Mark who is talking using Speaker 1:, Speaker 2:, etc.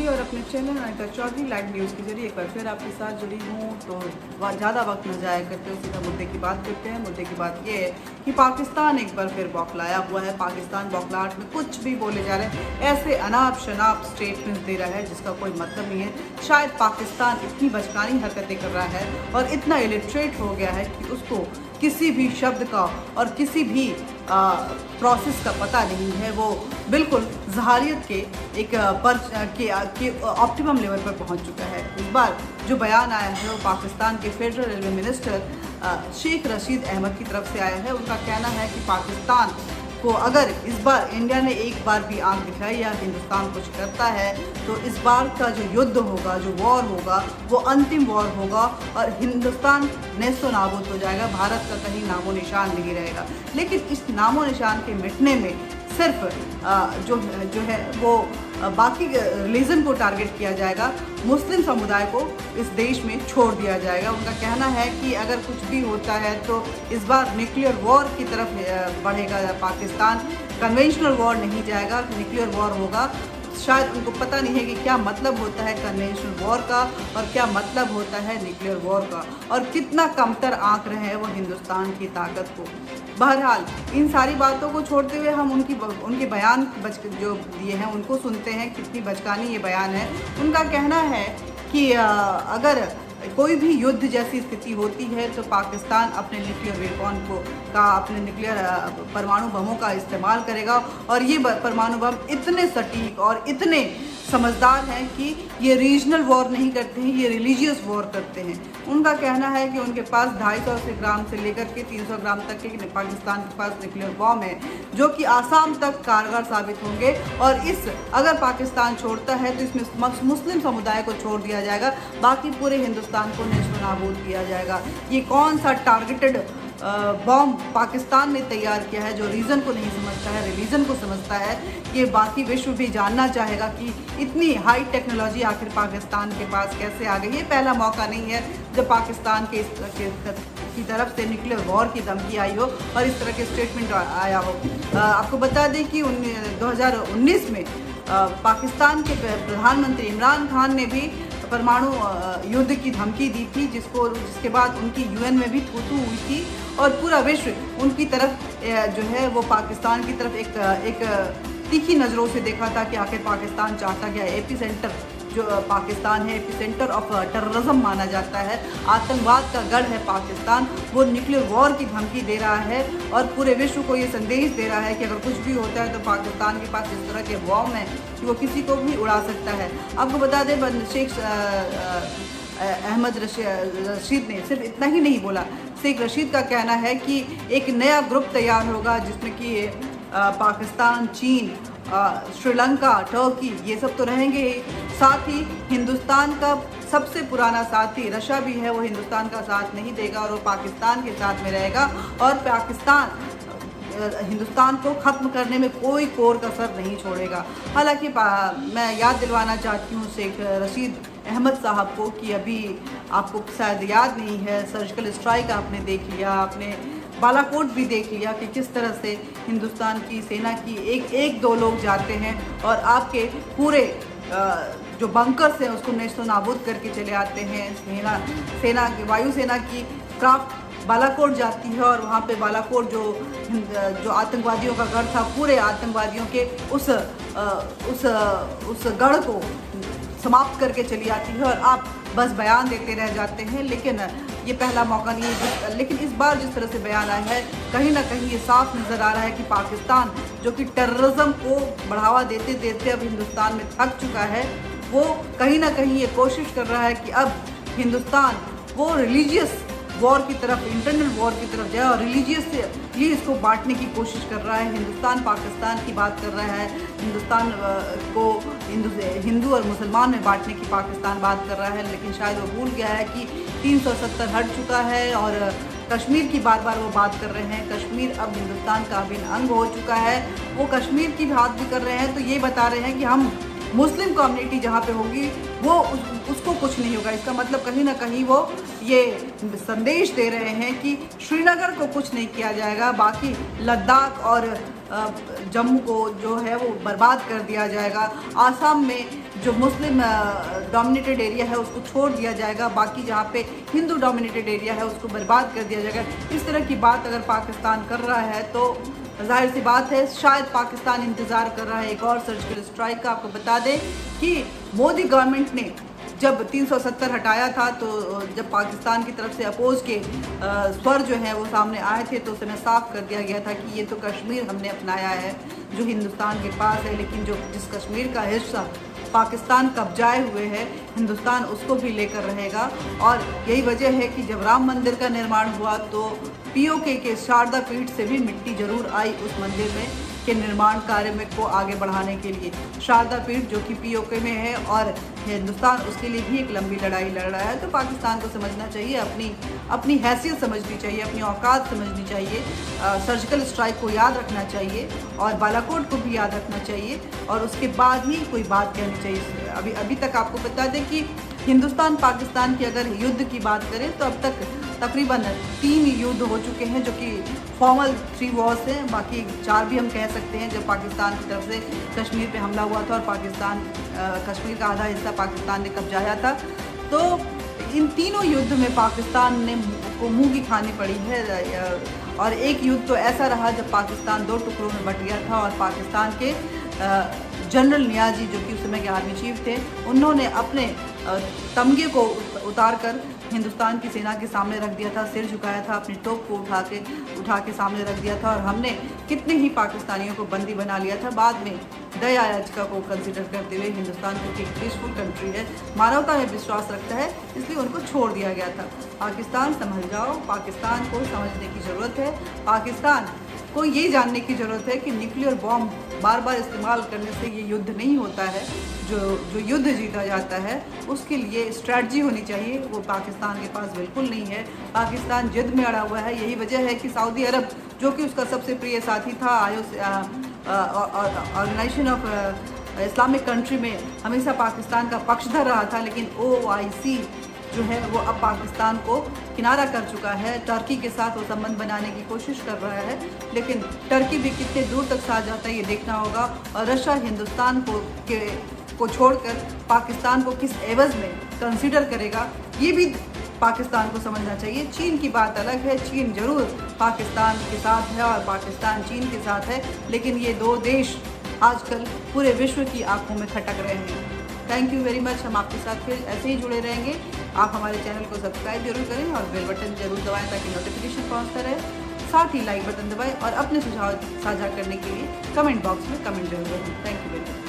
Speaker 1: और अपने channel Anita Chaudhary live news के जरिए एक बार फिर आपके साथ जुड़ी हूँ। तो ज़्यादा वक्त न जाया करते हुए सीधा मुद्दे की बात करते हैं। मुद्दे की बात ये है कि पाकिस्तान एक बार फिर बौखलाया हुआ है। पाकिस्तान बौखलाहट में कुछ भी बोले जा रहे हैं, ऐसे अनाप शनाप स्टेटमेंट दे रहा है जिसका कोई मतलब नहीं है। शायद पाकिस्तान इतनी बचकानी हरकतें कर रहा है और इतना इलिटरेट हो गया है कि उसको किसी भी शब्द का और किसी भी प्रोसेस का पता नहीं है। वो बिल्कुल ज़हारियत के एक ऑप्टिमम लेवल पर पहुंच चुका है। इस बार जो बयान आया है वो पाकिस्तान के federal railway minister Sheikh Rashid Ahmed की तरफ से आया है। उनका कहना है कि पाकिस्तान को अगर इस बार इंडिया ने एक बार भी आंख दिखाई या हिंदुस्तान कुछ करता है तो इस बार का जो युद्ध होगा, जो वॉर होगा, वो अंतिम वॉर होगा और हिंदुस्तान नेस्तो नाबूद हो जाएगा। भारत का कहीं नामो निशान नहीं रहेगा। लेकिन इस नामो निशान के मिटने में सिर्फ जो है वो बाकी रिलीजन को टारगेट किया जाएगा, मुस्लिम समुदाय को इस देश में छोड़ दिया जाएगा। उनका कहना है कि अगर कुछ भी होता है तो इस बार न्यूक्लियर वॉर की तरफ बढ़ेगा पाकिस्तान, कन्वेंशनल वॉर नहीं जाएगा, न्यूक्लियर वॉर होगा। शायद उनको पता नहीं है कि क्या मतलब होता है कन्वेंशनल वॉर का और क्या मतलब होता है न्यूक्लियर वॉर का, और कितना कमतर आंक रहे हैं वो हिंदुस्तान की ताकत को। बहरहाल इन सारी बातों को छोड़ते हुए हम उनके बयान जो दिए हैं उनको सुनते हैं। कितनी बचकानी ये बयान है। उनका कहना है कि अगर कोई भी युद्ध जैसी स्थिति होती है तो पाकिस्तान अपने न्यूक्लियर वेपन अपने न्यूक्लियर परमाणु बमों का इस्तेमाल करेगा और ये परमाणु बम इतने सटीक और इतने समझदार हैं कि ये रीजनल वॉर नहीं करते हैं, ये रिलीजियस वॉर करते हैं। उनका कहना है कि उनके पास 250 ग्राम से लेकर के 300 ग्राम तक के पाकिस्तान के पास न्यूक्लियर बॉम्ब है जो कि आसाम तक कारगर साबित होंगे और अगर पाकिस्तान छोड़ता है तो इसमें मुस्लिम समुदाय को छोड़ दिया जाएगा, बाकी पूरे हिंदुस्तान को नेस्तो नाबूद किया जाएगा। ये कौन सा टारगेटेड बॉम्ब पाकिस्तान ने तैयार किया है जो रीज़न को नहीं समझता है, रिलीजन को समझता है। ये बाकी विश्व भी जानना चाहेगा कि इतनी हाई टेक्नोलॉजी आखिर पाकिस्तान के पास कैसे आ गई। ये पहला मौका नहीं है जब पाकिस्तान की तरफ से न्यूक्लियर वॉर की धमकी आई हो और इस तरह के स्टेटमेंट आया हो। आपको बता दें कि 2019 में पाकिस्तान के प्रधानमंत्री इमरान खान ने भी परमाणु युद्ध की धमकी दी थी, जिसके बाद उनकी यूएन में भी थू हुई थी और पूरा विश्व उनकी तरफ जो है वो पाकिस्तान की तरफ एक तीखी नज़रों से देखा था कि आखिर पाकिस्तान चाहता क्या है। एपी सेंटर जो पाकिस्तान है, एपी सेंटर ऑफ टेररिज्म माना जाता है, आतंकवाद का गढ़ है पाकिस्तान। वो न्यूक्लियर वॉर की धमकी दे रहा है और पूरे विश्व को ये संदेश दे रहा है कि अगर कुछ भी होता है तो पाकिस्तान के पास इस तरह के बॉम्ब हैं कि वो किसी को भी उड़ा सकता है। आपको बता दें शेख अहमद रशीद ने सिर्फ इतना ही नहीं बोला। शेख रशीद का कहना है कि एक नया ग्रुप तैयार होगा जिसमें कि पाकिस्तान, चीन, श्रीलंका, टर्की ये सब तो रहेंगे ही, साथ ही हिंदुस्तान का सबसे पुराना साथी रशिया भी है, वो हिंदुस्तान का साथ नहीं देगा और वो पाकिस्तान के साथ में रहेगा और पाकिस्तान हिंदुस्तान को ख़त्म करने में कोई कोर कसर नहीं छोड़ेगा। हालांकि मैं याद दिलवाना चाहती हूँ शेख रशीद अहमद साहब को कि अभी आपको शायद याद नहीं है, सर्जिकल स्ट्राइक आपने देख लिया, आपने बालाकोट भी देख लिया कि किस तरह से हिंदुस्तान की सेना की एक दो लोग जाते हैं और आपके पूरे जो बंकर्स हैं उसको नेस्तो नाबूद करके चले आते हैं। सेना की वायुसेना की क्राफ्ट बालाकोट जाती है और वहाँ पे बालाकोट जो आतंकवादियों का गढ़ था, पूरे आतंकवादियों के उस गढ़ को समाप्त करके चली आती है और आप बस बयान देते रह जाते हैं। लेकिन ये पहला मौका नहीं है। लेकिन इस बार जिस तरह से बयान आया है कहीं ना कहीं ये साफ नज़र आ रहा है कि पाकिस्तान जो कि टेररिज्म को बढ़ावा देते देते अब हिंदुस्तान में थक चुका है, वो कहीं ना कहीं ये कोशिश कर रहा है कि अब हिंदुस्तान वो रिलीजियस वॉर की तरफ, इंटरनल वॉर की तरफ जाए और रिलीजियसली इसको बांटने की कोशिश कर रहा है। हिंदुस्तान पाकिस्तान की बात कर रहा है, हिंदुस्तान को हिंदू और मुसलमान में बांटने की पाकिस्तान बात कर रहा है, लेकिन शायद वो भूल गया है कि 370 हट चुका है और कश्मीर की बार बार वो बात कर रहे हैं। कश्मीर अब हिंदुस्तान का अभिन्न अंग हो चुका है। वो कश्मीर की बात भी कर रहे हैं तो ये बता रहे हैं कि हम मुस्लिम कम्युनिटी जहाँ पे होगी वो उसको कुछ नहीं होगा। इसका मतलब कहीं ना कहीं वो ये संदेश दे रहे हैं कि श्रीनगर को कुछ नहीं किया जाएगा, बाकी लद्दाख और जम्मू को जो है वो बर्बाद कर दिया जाएगा। आसाम में जो मुस्लिम डोमिनेटेड एरिया है उसको छोड़ दिया जाएगा, बाकी जहाँ पे हिंदू डोमिनेटेड एरिया है उसको बर्बाद कर दिया जाएगा। इस तरह की बात अगर पाकिस्तान कर रहा है तो जाहिर सी बात है शायद पाकिस्तान इंतज़ार कर रहा है एक और सर्जिकल स्ट्राइक का। आपको बता दें कि मोदी गवर्नमेंट ने जब 370 हटाया था तो जब पाकिस्तान की तरफ से अपोज के स्वर जो हैं वो सामने आए थे तो उसमें साफ कर दिया गया था कि ये तो कश्मीर हमने अपनाया है जो हिंदुस्तान के पास है, लेकिन जो जिस कश्मीर का हिस्सा पाकिस्तान कब्जाए हुए है हिंदुस्तान उसको भी लेकर रहेगा। और यही वजह है कि जब राम मंदिर का निर्माण हुआ तो पीओके के शारदा पीठ से भी मिट्टी जरूर आई उस मंदिर में के निर्माण कार्य में को आगे बढ़ाने के लिए। शारदा पीठ जो कि पीओके में है और हिंदुस्तान उसके लिए भी एक लंबी लड़ाई लड़ रहा है। तो पाकिस्तान को समझना चाहिए, अपनी हैसियत समझनी चाहिए, अपनी औकात समझनी चाहिए, सर्जिकल स्ट्राइक को याद रखना चाहिए और बालाकोट को भी याद रखना चाहिए और उसके बाद ही कोई बात कहनी चाहिए। अभी तक आपको बता दें कि हिंदुस्तान पाकिस्तान की अगर युद्ध की बात करें तो अब तक तकरीबन 3 युद्ध हो चुके हैं जो कि फॉर्मल 3 वॉर्स हैं, बाकी 4 भी हम कह सकते हैं। जब पाकिस्तान की तरफ से कश्मीर पे हमला हुआ था और पाकिस्तान कश्मीर का आधा हिस्सा पाकिस्तान ने कब्जाया था, तो इन तीनों युद्ध में पाकिस्तान ने को मुँह की खानी पड़ी है। और एक युद्ध तो ऐसा रहा जब पाकिस्तान 2 टुकड़ों में बट गया था और पाकिस्तान के जनरल नियाजी जो कि उस समय के आर्मी चीफ थे उन्होंने अपने तमगे को उतार कर हिंदुस्तान की सेना के सामने रख दिया था, सिर झुकाया था, अपनी टोप को उठा के सामने रख दिया था और हमने कितने ही पाकिस्तानियों को बंदी बना लिया था। बाद में दया याचिका को कंसिडर करते हुए हिंदुस्तान क्योंकि एक पीसफुल कंट्री है, मानवता में विश्वास रखता है, इसलिए उनको छोड़ दिया गया था। पाकिस्तान समझ जाओ, पाकिस्तान को समझने की ज़रूरत है, पाकिस्तान को ये जानने की ज़रूरत है कि न्यूक्लियर बॉम्ब बार बार इस्तेमाल करने से ये युद्ध नहीं होता है। जो युद्ध जीता जाता है उसके लिए स्ट्रैटजी होनी चाहिए, वो पाकिस्तान के पास बिल्कुल नहीं है। पाकिस्तान जिद में अड़ा हुआ है, यही वजह है कि सऊदी अरब जो कि उसका सबसे प्रिय साथी था ऑर्गेनाइजेशन ऑफ इस्लामिक कंट्री में हमेशा पाकिस्तान का पक्षधर रहा था, लेकिन OIC जो है वो अब पाकिस्तान को किनारा कर चुका है। टर्की के साथ वो संबंध बनाने की कोशिश कर रहा है, लेकिन टर्की भी कितने दूर तक साथ जाता है ये देखना होगा। और रशिया हिंदुस्तान को छोड़कर पाकिस्तान को किस एवज में कंसीडर करेगा ये भी पाकिस्तान को समझना चाहिए। चीन की बात अलग है, चीन जरूर पाकिस्तान के साथ है और पाकिस्तान चीन के साथ है, लेकिन ये 2 देश आजकल पूरे विश्व की आंखों में खटक रहे हैं। Thank you very much. हम आपके साथ फिर ऐसे ही जुड़े रहेंगे। आप हमारे चैनल को सब्सक्राइब जरूर करें और बेल बटन जरूर दबाएं ताकि नोटिफिकेशन पहुंचता रहे। साथ ही लाइक बटन दबाएं और अपने सुझाव साझा करने के लिए कमेंट बॉक्स में कमेंट जरूर करें। Thank you very much.